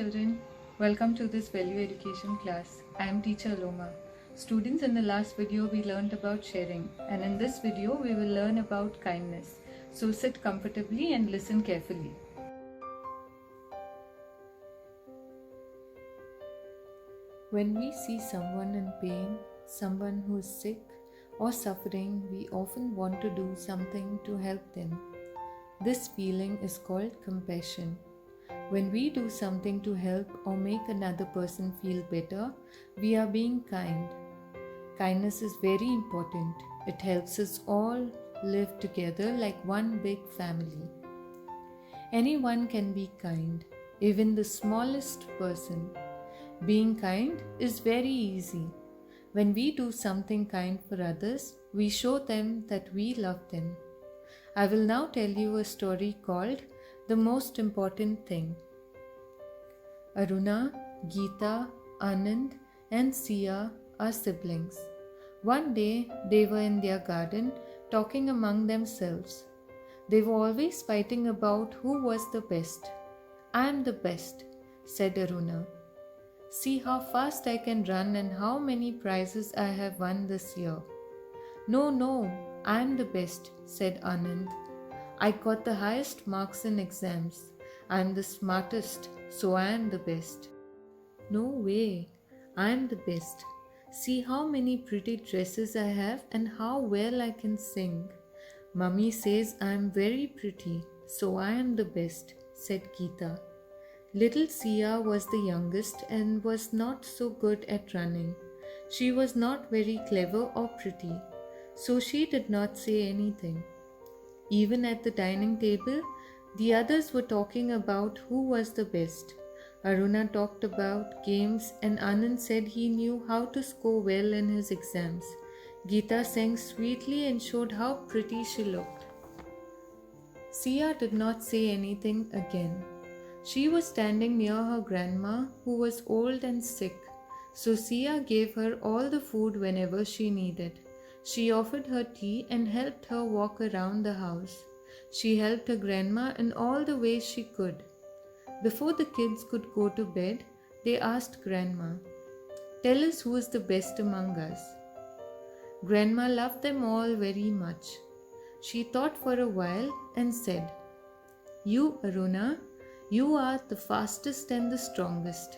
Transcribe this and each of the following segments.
children, welcome to this value education class. I am teacher Loma. Students, in the last video we learned about sharing, and in this video we will learn about kindness. So sit comfortably and listen carefully. When we see someone in pain, someone who is sick or suffering, we often want to do something to help them. This feeling is called compassion. When we do something to help or make another person feel better, we are being kind. Kindness is very important. It helps us all live together like one big family. Anyone can be kind, even the smallest person. Being kind is very easy. When we do something kind for others, we show them that we love them. I will now tell you a story called The Most Important Thing. Aruna, Geeta, Anand, and Sia are siblings. One day they were in their garden talking among themselves. They were always fighting about who was the best. "I am the best," said Aruna. "See how fast I can run and how many prizes I have won this year." No, I am the best," said Anand. "I got the highest marks in exams. I am the smartest, so I am the best." "No way, I am the best. See how many pretty dresses I have and how well I can sing. Mummy says I am very pretty, so I am the best," said Geeta. Little Sia was the youngest and was not so good at running. She was not very clever or pretty, so she did not say anything. Even at the dining table, the others were talking about who was the best. Aruna talked about games and Anand said he knew how to score well in his exams. Geeta sang sweetly and showed how pretty she looked. Sia did not say anything again. She was standing near her grandma, who was old and sick, so Sia gave her all the food whenever she needed. She offered her tea and helped her walk around the house. She helped her grandma in all the ways she could. Before the kids could go to bed, they asked Grandma, "Tell us who is the best among us." Grandma loved them all very much. She thought for a while and said, "You, Aruna, you are the fastest and the strongest.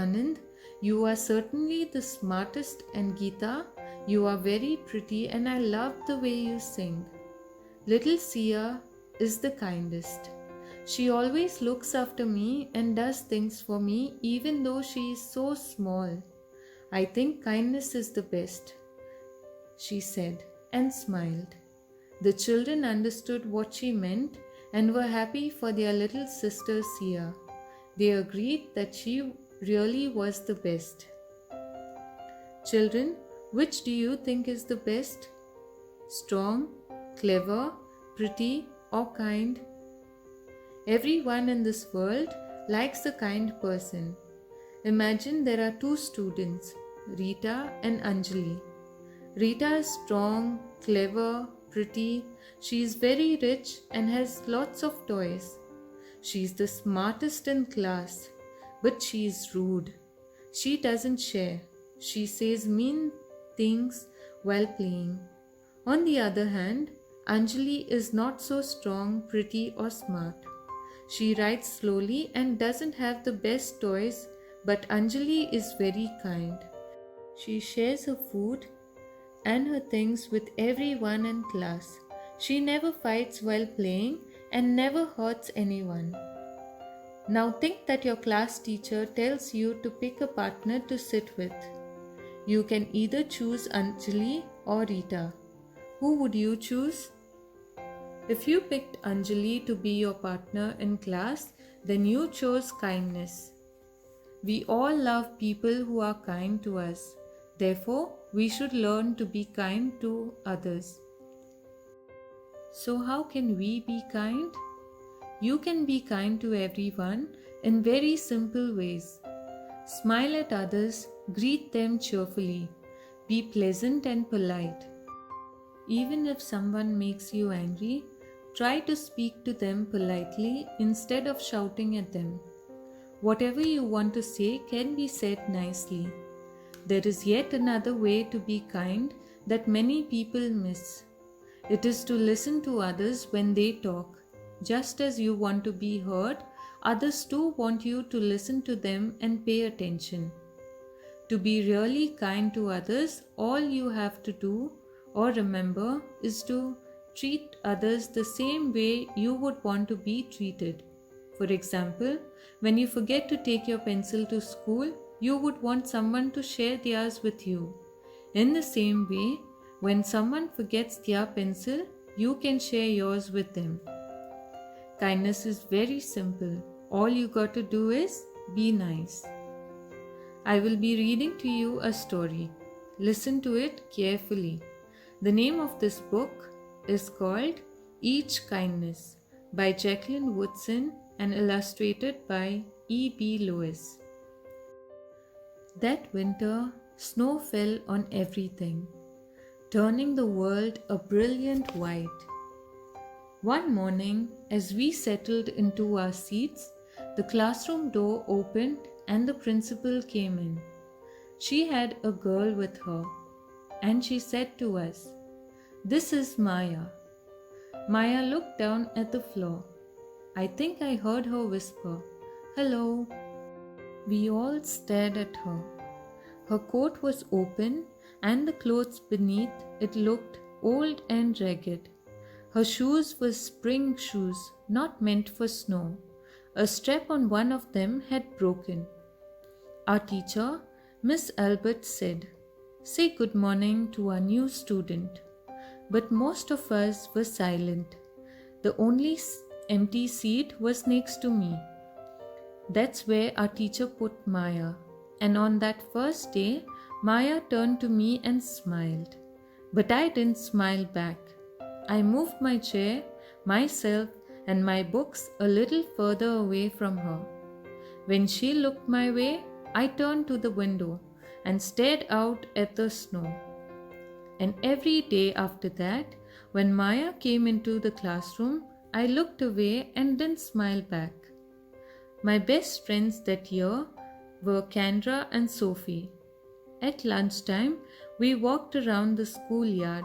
Anand, you are certainly the smartest, and Geeta, you are very pretty and I love the way you sing. Little Sia is the kindest. She always looks after me and does things for me even though she is so small. I think kindness is the best," she said and smiled. The children understood what she meant and were happy for their little sister Sia. They agreed that she really was the best. Children, which do you think is the best? Strong, clever, pretty, or kind? Everyone in this world likes a kind person. Imagine there are two students, Rita and Anjali. Rita is strong, clever, pretty. She is very rich and has lots of toys. She is the smartest in class, but she is rude. She doesn't share. She says mean things while playing. On the other hand, Anjali is not so strong, pretty, or smart. She writes slowly and doesn't have the best toys, but Anjali is very kind. She shares her food and her things with everyone in class. She never fights while playing and never hurts anyone. Now think that your class teacher tells you to pick a partner to sit with. You can either choose Anjali or Rita. Who would you choose? If you picked Anjali to be your partner in class, then you chose kindness. We all love people who are kind to us. Therefore, we should learn to be kind to others. So how can we be kind? You can be kind to everyone in very simple ways. Smile at others, greet them cheerfully, be pleasant and polite. Even if someone makes you angry, try to speak to them politely instead of shouting at them. whatever you want to say can be said nicely. There is yet another way to be kind that many people miss. It is to listen to others when they talk. Just as you want to be heard, others too want you to listen to them and pay attention. To be really kind to others, all you have to do or remember is to treat others the same way you would want to be treated. For example, when you forget to take your pencil to school, you would want someone to share theirs with you. In the same way, when someone forgets their pencil, you can share yours with them. Kindness is very simple. All you got to do is be nice. I will be reading to you a story. Listen to it carefully. The name of this book is called Each Kindness by Jacqueline Woodson and illustrated by E.B. Lewis. That winter, snow fell on everything, turning the world a brilliant white. One morning, as we settled into our seats, the classroom door opened and the principal came in. She had a girl with her, and she said to us, "This is Maya." Maya looked down at the floor. I think I heard her whisper, "Hello." We all stared at her. Her coat was open, and the clothes beneath it looked old and ragged. Her shoes were spring shoes, not meant for snow. A strap on one of them had broken. Our teacher, Miss Albert, said, "Say good morning to our new student." But most of us were silent. The only empty seat was next to me. That's where our teacher put Maya. And on that first day, Maya turned to me and smiled. But I didn't smile back. I moved my chair, myself, and my books a little further away from her. When she looked my way, I turned to the window and stared out at the snow. And every day after that, when Maya came into the classroom, I looked away and didn't smile back. My best friends that year were Kendra and Sophie. At lunchtime, we walked around the schoolyard,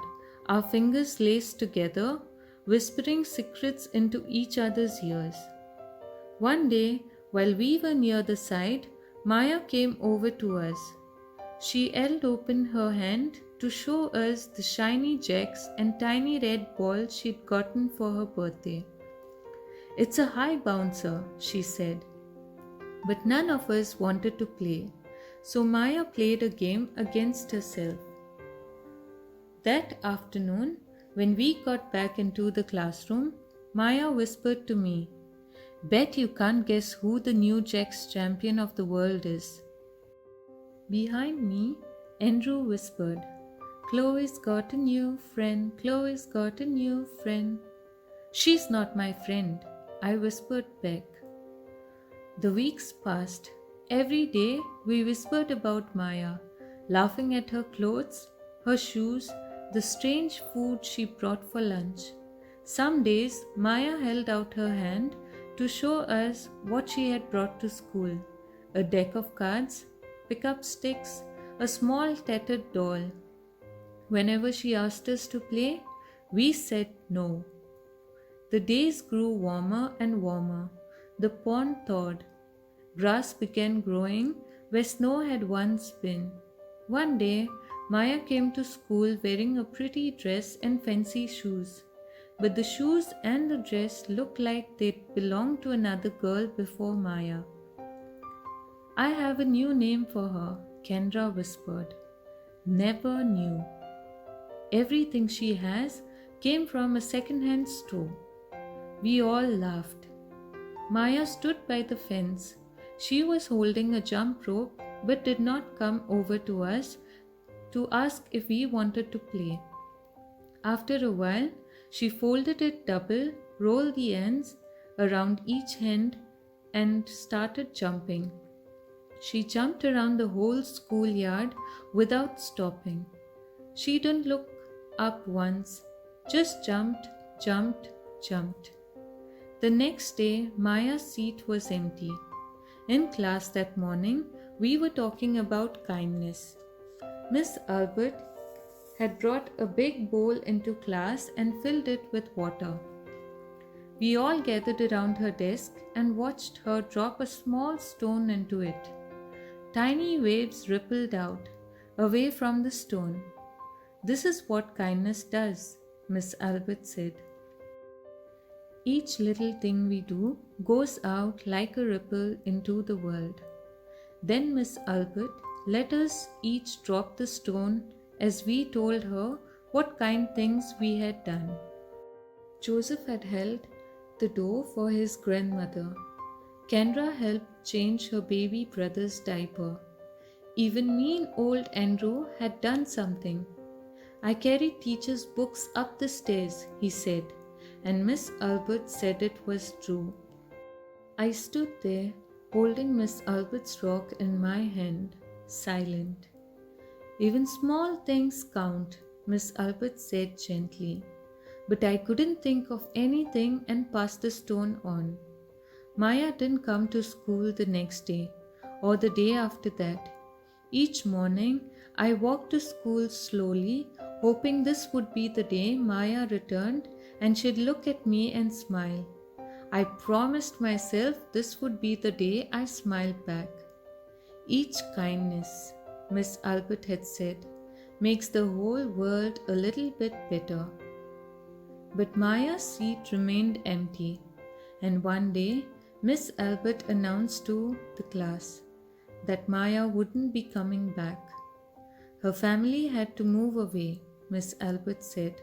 our fingers laced together, whispering secrets into each other's ears. One day, while we were near the side, Maya came over to us. She held open her hand to show us the shiny jacks and tiny red balls she'd gotten for her birthday. "It's a high bouncer," she said. But none of us wanted to play, so Maya played a game against herself. That afternoon, when we got back into the classroom, Maya whispered to me, "Bet you can't guess who the new Jacks champion of the world is." Behind me, Andrew whispered, "Chloe's got a new friend, Chloe's got a new friend." "She's not my friend," I whispered back. The weeks passed. Every day we whispered about Maya, laughing at her clothes, her shoes, the strange food she brought for lunch. Some days Maya held out her hand to show us what she had brought to school: a deck of cards, pick-up sticks, a small tattered doll. Whenever she asked us to play, we said no. The days grew warmer and warmer. The pond thawed. Grass began growing where snow had once been. One day, Maya came to school wearing a pretty dress and fancy shoes. But the shoes and the dress looked like they'd belonged to another girl before Maya. "I have a new name for her," Kendra whispered. "Never knew. Everything she has came from a second-hand store." We all laughed. Maya stood by the fence. She was holding a jump rope but did not come over to us to ask if we wanted to play. After a while, she folded it double, rolled the ends around each end, and started jumping. She jumped around the whole schoolyard without stopping. She didn't look up once, just jumped, jumped, jumped. The next day, Maya's seat was empty. In class that morning, we were talking about kindness. Miss Albert had brought a big bowl into class and filled it with water. We all gathered around her desk and watched her drop a small stone into it. Tiny waves rippled out, away from the stone. "This is what kindness does," Miss Albert said. "Each little thing we do goes out like a ripple into the world." Then Miss Albert let us each drop the stone as we told her what kind things we had done. Joseph had held the door for his grandmother. Kendra helped change her baby brother's diaper. Even me and old Andrew had done something. "I carried teacher's books up the stairs," he said, and Miss Albert said it was true. I stood there, holding Miss Albert's rock in my hand, silent. "Even small things count," Miss Albert said gently. But I couldn't think of anything and passed the stone on. Maya didn't come to school the next day or the day after that. Each morning, I walked to school slowly, hoping this would be the day Maya returned and she'd look at me and smile. I promised myself this would be the day I smiled back. "Each kindness," Miss Albert had said, "makes the whole world a little bit better." But Maya's seat remained empty, and one day Miss Albert announced to the class that Maya wouldn't be coming back. Her family had to move away, Miss Albert said.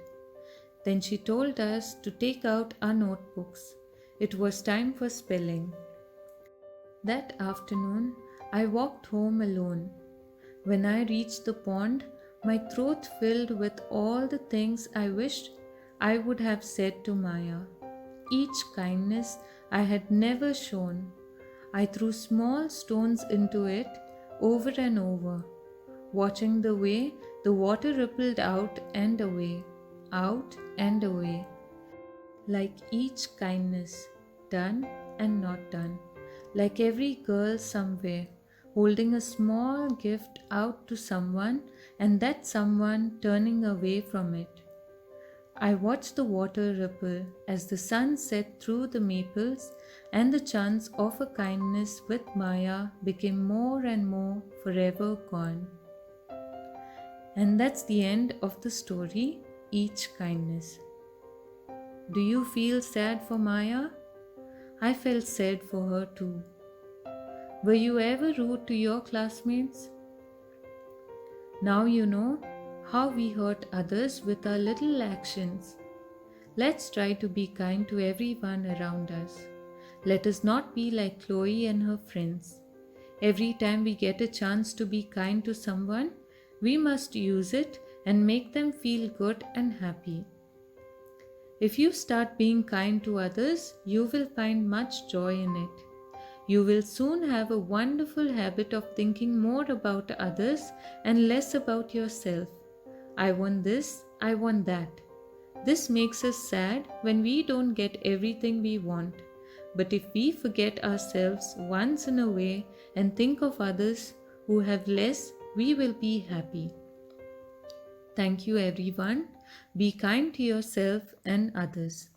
Then she told us to take out our notebooks. It was time for spelling. That afternoon, I walked home alone. When I reached the pond, my throat filled with all the things I wished I would have said to Maya. Each kindness I had never shown. I threw small stones into it over and over, watching the way the water rippled out and away, like each kindness, done and not done, like every girl somewhere, holding a small gift out to someone and that someone turning away from it. I watched the water ripple as the sun set through the maples, and the chance of a kindness with Maya became more and more forever gone. And that's the end of the story, Each Kindness. Do you feel sad for Maya? I felt sad for her too. Were you ever rude to your classmates? Now you know how we hurt others with our little actions. Let's try to be kind to everyone around us. Let us not be like Chloe and her friends. Every time we get a chance to be kind to someone, we must use it and make them feel good and happy. If you start being kind to others, you will find much joy in it. You will soon have a wonderful habit of thinking more about others and less about yourself. I want this, I want that. This makes us sad when we don't get everything we want. But if we forget ourselves once in a way and think of others who have less, we will be happy. Thank you everyone. Be kind to yourself and others.